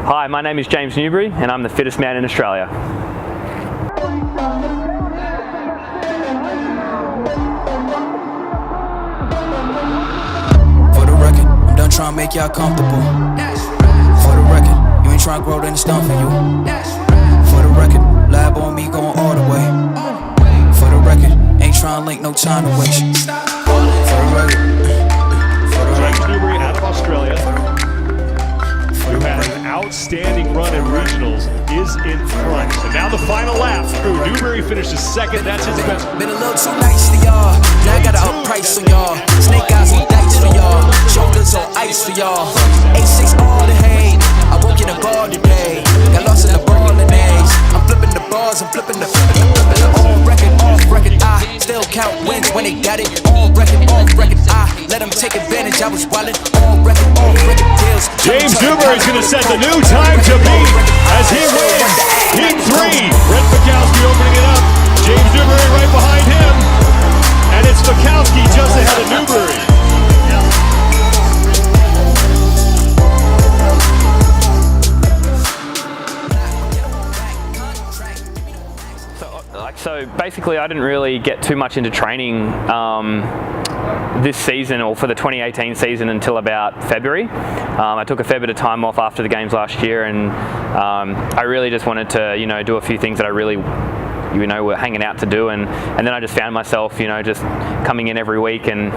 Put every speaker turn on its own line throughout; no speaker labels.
Hi, my name is James Newbury and I'm the fittest man in Australia.
For the record, I'm done trying to make y'all comfortable. For the record, you ain't trying to grow, then it's done for you. For the record, lab on me going all the way. For the record, ain't trying to link, no time to waste. For the record,
James Newbury out of Australia, who had an outstanding run in regionals, is in front. And now the final lap through. Newbury finishes second. That's his best.
been a little too nice for y'all. Now I got to up price for y'all. Snake eyes on dice for y'all. Shoulders on ice for y'all. 8-6 all the hate. I woke in the bar today. Got lost in the ball and A's. I'm flipping the bars, I'm flipping the on record, off record. I still count wins when they got it. On record, off record. I let them take advantage. I was wildin'. On record, off record deals.
James Newbury's going to set the new time to beat as he wins Heat 3. Brent Fikowski opening it up. James Newbury right behind him. And it's Fikowski just ahead of Newbury.
So basically I didn't really get too much into training this season or for the 2018 season until about February. I took a fair bit of time off after the games last year, and I really just wanted to do a few things that I really were hanging out to do, and then I just found myself just coming in every week and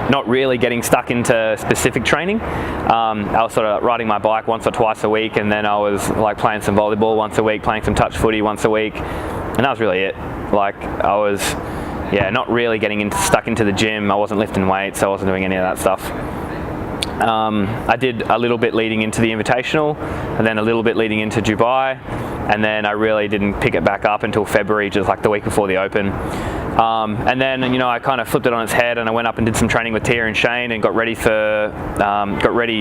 not really getting stuck into specific training. I was sort of riding my bike once or twice a week, and then I was like playing some volleyball once a week, playing some touch footy once a week, and that was really it. Like I was not really getting stuck into the gym. I wasn't lifting weights, so I wasn't doing any of that stuff. I did a little bit leading into the Invitational, and then a little bit leading into Dubai, and then I really didn't pick it back up until February, just like the week before the Open. And then I kind of flipped it on its head, and I went up and did some training with Tia and Shane, and got ready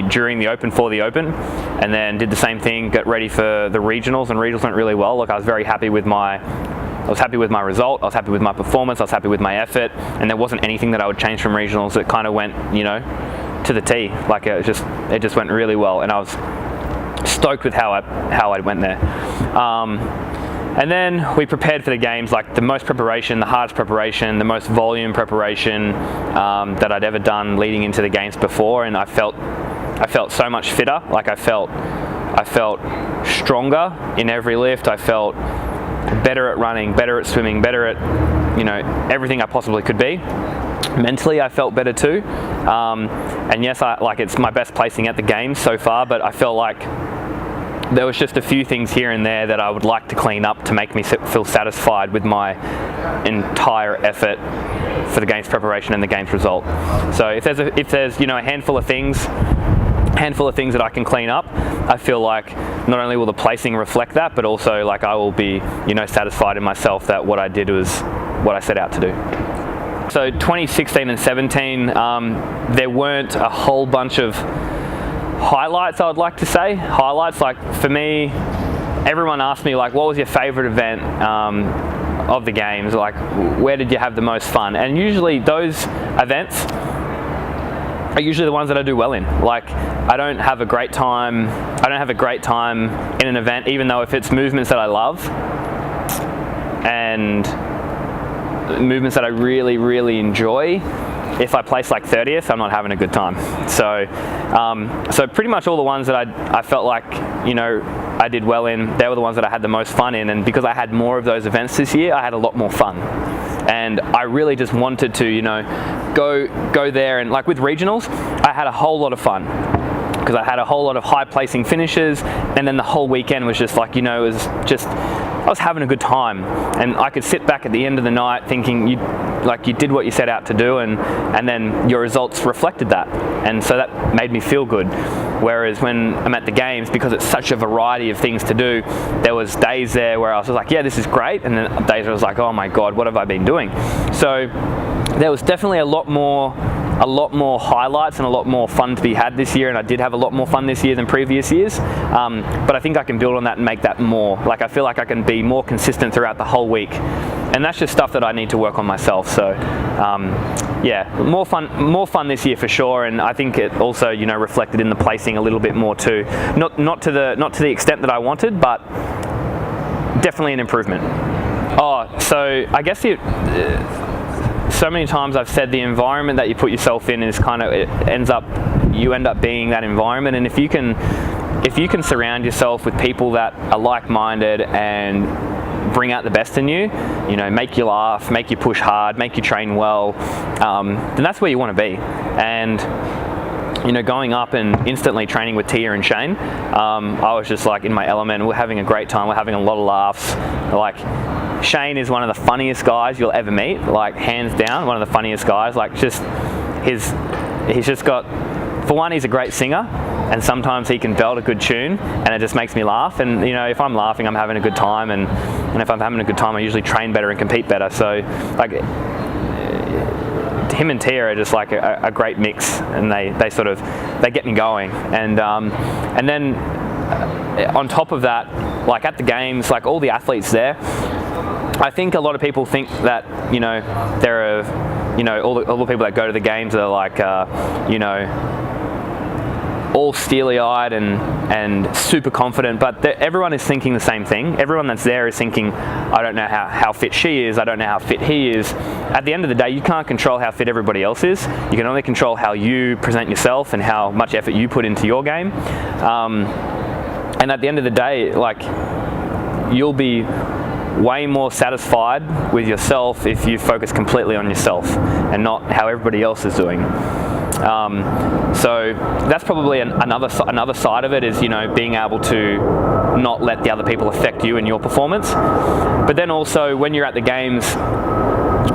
during the Open for the Open, and then did the same thing, got ready for the regionals, and regionals went really well. Like I was very happy with my result, I was happy with my performance, I was happy with my effort, and there wasn't anything that I would change from regionals. It kind of went, to the T. Like it just went really well, and I was stoked with how I went there. And then we prepared for the games, like the most preparation, the hardest preparation, the most volume preparation that I'd ever done leading into the games before, and I felt so much fitter. Like I felt stronger in every lift. I felt better at running, better at swimming, better at everything I possibly could be. Mentally I felt better too, and yes, it's my best placing at the games so far, but I felt like there was just a few things here and there that I would like to clean up to make me feel satisfied with my entire effort for the games preparation and the games result. So if there's a handful of things that I can clean up, I feel like not only will the placing reflect that, but also like I will be satisfied in myself that what I did was what I set out to do. So 2016 and 17, there weren't a whole bunch of highlights, I would like to say. Highlights, like for me, everyone asked me like, what was your favorite event of the games? Like, where did you have the most fun? And usually those events are usually the ones that I do well in. Like, I don't have a great time in an event, even though if it's movements that I love and movements that I really, really enjoy, if I place like 30th, I'm not having a good time. So pretty much all the ones that I felt like, I did well in, they were the ones that I had the most fun in. And because I had more of those events this year, I had a lot more fun. And I really just wanted to, go there. And like with regionals, I had a whole lot of fun, because I had a whole lot of high placing finishes, and then the whole weekend was just like, I was having a good time, and I could sit back at the end of the night thinking you did what you set out to do, and then your results reflected that, and so that made me feel good. Whereas when I'm at the games, because it's such a variety of things to do, there was days there where I was like, yeah, this is great, and then days where I was like, oh my god, what have I been doing? So there was definitely a lot more highlights and a lot more fun to be had this year, and I did have a lot more fun this year than previous years, but I think I can build on that and make that more. Like I feel like I can be more consistent throughout the whole week, and that's just stuff that I need to work on myself. So yeah, more fun this year for sure, and I think it also, you know, reflected in the placing a little bit more too. Not to the extent that I wanted, but definitely an improvement. Oh, so I guess so many times I've said the environment that you put yourself in is kind of, you end up being that environment, and if you can surround yourself with people that are like-minded and bring out the best in you, you know, make you laugh, make you push hard, make you train well, then that's where you want to be. And you know, going up and instantly training with Tia and Shane, I was just like in my element. We're having a great time. We're having a lot of laughs. Like, Shane is one of the funniest guys you'll ever meet, like hands down, one of the funniest guys. Like, just he's just got, for one, he's a great singer, and sometimes he can belt a good tune, and it just makes me laugh. And you know, if I'm laughing, I'm having a good time, and if I'm having a good time, I usually train better and compete better. So like, him and Tia are just like a great mix, and they get me going. And then on top of that, like at the games, like all the athletes there, I think a lot of people think that, you know, there are, you know, all the people that go to the games are like, you know, all steely-eyed and super confident, but everyone is thinking the same thing. Everyone that's there is thinking, I don't know how fit she is, I don't know how fit he is. At the end of the day, you can't control how fit everybody else is. You can only control how you present yourself and how much effort you put into your game. And at the end of the day, like, you'll be way more satisfied with yourself if you focus completely on yourself and not how everybody else is doing. So that's probably another side of it, is, you know, being able to not let the other people affect you and your performance. But then also, when you're at the games,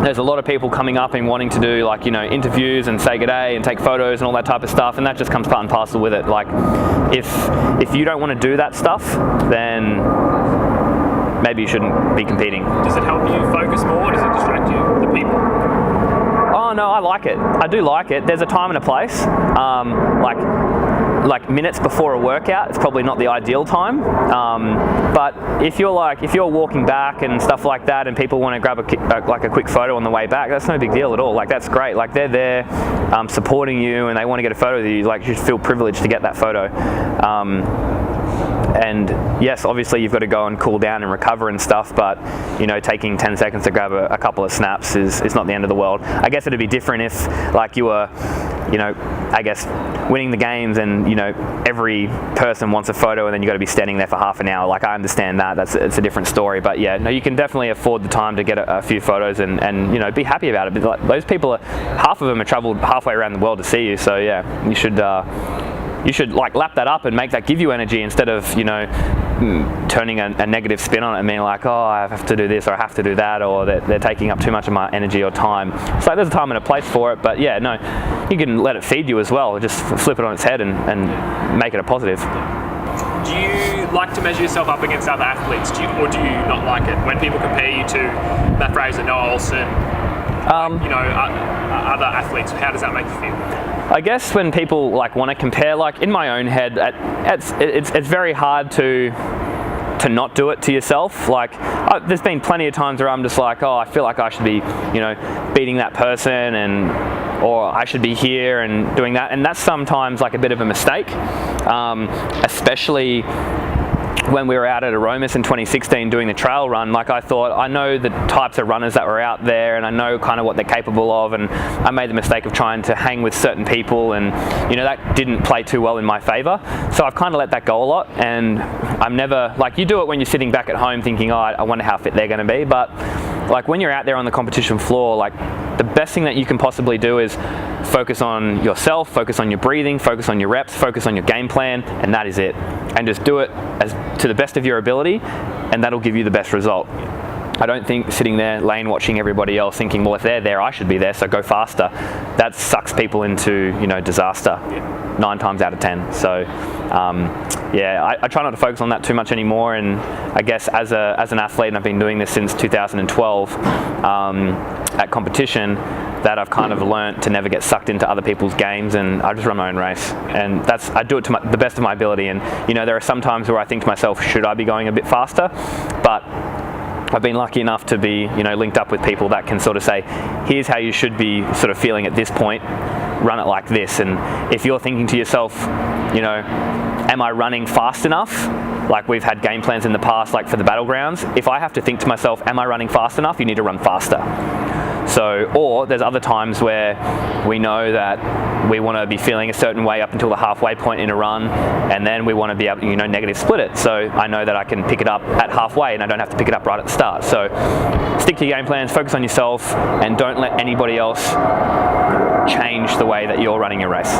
there's a lot of people coming up and wanting to do, like, you know, interviews and say good day and take photos and all that type of stuff, and that just comes part and parcel with it. Like, if you don't want to do that stuff, then maybe you shouldn't be competing.
Does it help you focus more, or does it distract you, the people?
Oh no, I like it. I do like it. There's a time and a place. Like minutes before a workout, it's probably not the ideal time. But if you're walking back and stuff like that, and people want to grab a quick photo on the way back, that's no big deal at all. Like, that's great. Like, they're there supporting you, and they want to get a photo with you. Like, you should feel privileged to get that photo. And yes, obviously you've got to go and cool down and recover and stuff, but, you know, taking 10 seconds to grab a couple of snaps is not the end of the world. I guess it'd be different if, like, you were, you know, I guess winning the games and, you know, every person wants a photo and then you've got to be standing there for half an hour. Like, I understand that. It's a different story. But yeah, no, you can definitely afford the time to get a few photos and, you know, be happy about it. But like, those people, half of them have traveled halfway around the world to see you. So yeah, you should like lap that up and make that give you energy, instead of, you know, turning a negative spin on it and being like, oh, I have to do this or I have to do that, or they're taking up too much of my energy or time. So there's a time and a place for it, but yeah, no, you can let it feed you as well. Just flip it on its head and make it a positive.
Do you like to measure yourself up against other athletes, or do you not like it when people compare you to Matt Fraser, Noah Olsen, you know, other athletes? How does that make you feel?
I guess when people like want to compare, like in my own head, it's very hard to not do it to yourself. Like, there's been plenty of times where I'm just like, oh, I feel like I should be, you know, beating that person, or I should be here and doing that, and that's sometimes like a bit of a mistake, especially when we were out at Aromas in 2016 doing the trail run. Like, I thought, I know the types of runners that were out there, and I know kind of what they're capable of, and I made the mistake of trying to hang with certain people, and, you know, that didn't play too well in my favor. So I've kind of let that go a lot, and I'm never, like, you do it when you're sitting back at home thinking, oh, I wonder how fit they're going to be, but like when you're out there on the competition floor, like, the best thing that you can possibly do is focus on yourself, focus on your breathing, focus on your reps, focus on your game plan, and that is it. And just do it to the best of your ability, and that'll give you the best result. I don't think sitting there lane watching everybody else thinking, well, if they're there, I should be there, so go faster. That sucks people into, you know, disaster 9 times out of 10. So yeah, I try not to focus on that too much anymore, and I guess as an athlete, and I've been doing this since 2012 at competition, that I've kind of learnt to never get sucked into other people's games, and I just run my own race, and I do it to the best of my ability. And, you know, there are some times where I think to myself, should I be going a bit faster? But I've been lucky enough to be, linked up with people that can sort of say, here's how you should be sort of feeling at this point, run it like this. And if you're thinking to yourself, am I running fast enough? Like we've had game plans in the past, like for the battlegrounds. If I have to think to myself, am I running fast enough? You need to run faster. So, or there's other times where we know that we want to be feeling a certain way up until the halfway point in a run, and then we want to be able to, negative split it. So I know that I can pick it up at halfway and I don't have to pick it up right at the start. So stick to your game plans, focus on yourself, and don't let anybody else change the way that you're running your race.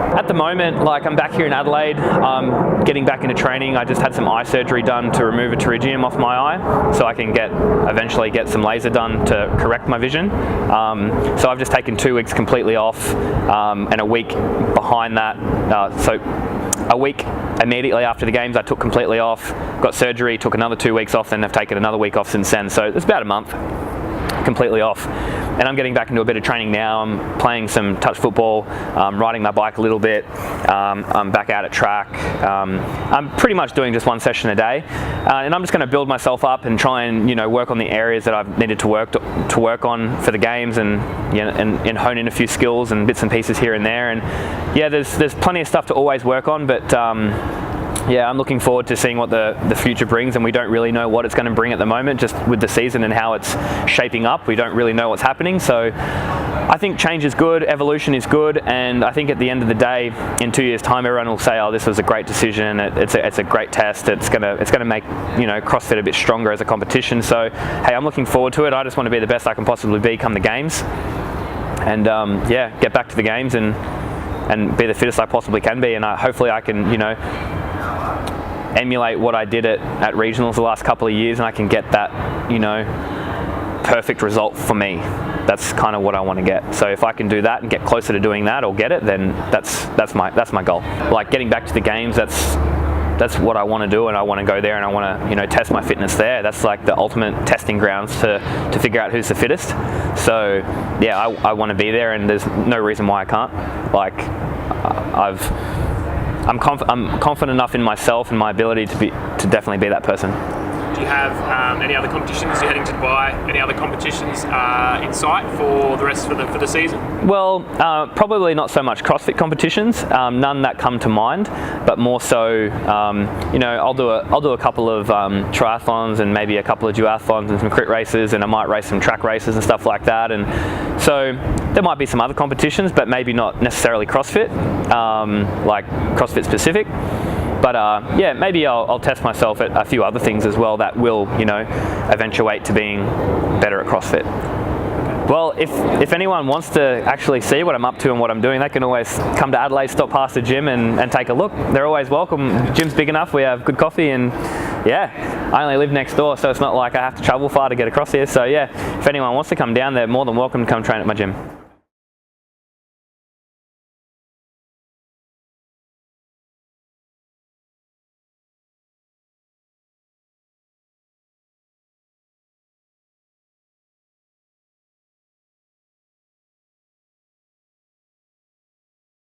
At the moment, I'm back here in Adelaide, I'm getting back into training. I just had some eye surgery done to remove a pterygium off my eye, so I can eventually get some laser done to correct my vision. So I've just taken 2 weeks completely off, and a week behind that. So a week immediately after the games, I took completely off, got surgery, took another 2 weeks off, and I've taken another week off since then. So it's about a month completely off. And I'm getting back into a bit of training now. I'm playing some touch football, riding my bike a little bit. I'm back out at track. I'm pretty much doing just one session a day, and I'm just going to build myself up and try and work on the areas that I've needed to work on for the games, and and hone in a few skills and bits and pieces here and there. And yeah, there's plenty of stuff to always work on, but yeah, I'm looking forward to seeing what the future brings, and we don't really know what it's going to bring at the moment, just with the season and how it's shaping up. We don't really know what's happening, so I think change is good, evolution is good, and I think at the end of the day, in 2 years' time, everyone will say, "Oh, this was a great decision. It's a great test. It's gonna make CrossFit a bit stronger as a competition." So hey, I'm looking forward to it. I just want to be the best I can possibly be come the games, and yeah, get back to the games and be the fittest I possibly can be, and hopefully I can emulate what I did at regionals the last couple of years, and I can get that perfect result for me. That's kind of what I want to get. So if I can do that and get closer to doing that or get it, then that's my goal. Like getting back to the games, that's what I want to do, and I want to go there and I want to test my fitness there. That's like the ultimate testing grounds to figure out who's the fittest. So yeah, I want to be there, and there's no reason why I can't. I'm confident enough in myself and my ability to definitely be that person.
Do you have any other competitions? You're heading to Dubai. Any other competitions in sight for the rest for the season?
Well, probably not so much CrossFit competitions. None that come to mind, but more so, I'll do a couple of triathlons and maybe a couple of duathlons and some crit races, and I might race some track races and stuff like that. And so there might be some other competitions, but maybe not necessarily CrossFit, like CrossFit specific. But yeah, maybe I'll test myself at a few other things as well that will, eventuate to being better at CrossFit. Well, if anyone wants to actually see what I'm up to and what I'm doing, they can always come to Adelaide, stop past the gym and take a look. They're always welcome. The gym's big enough, we have good coffee, and yeah, I only live next door, so it's not like I have to travel far to get across here. So yeah, if anyone wants to come down, they're more than welcome to come train at my gym.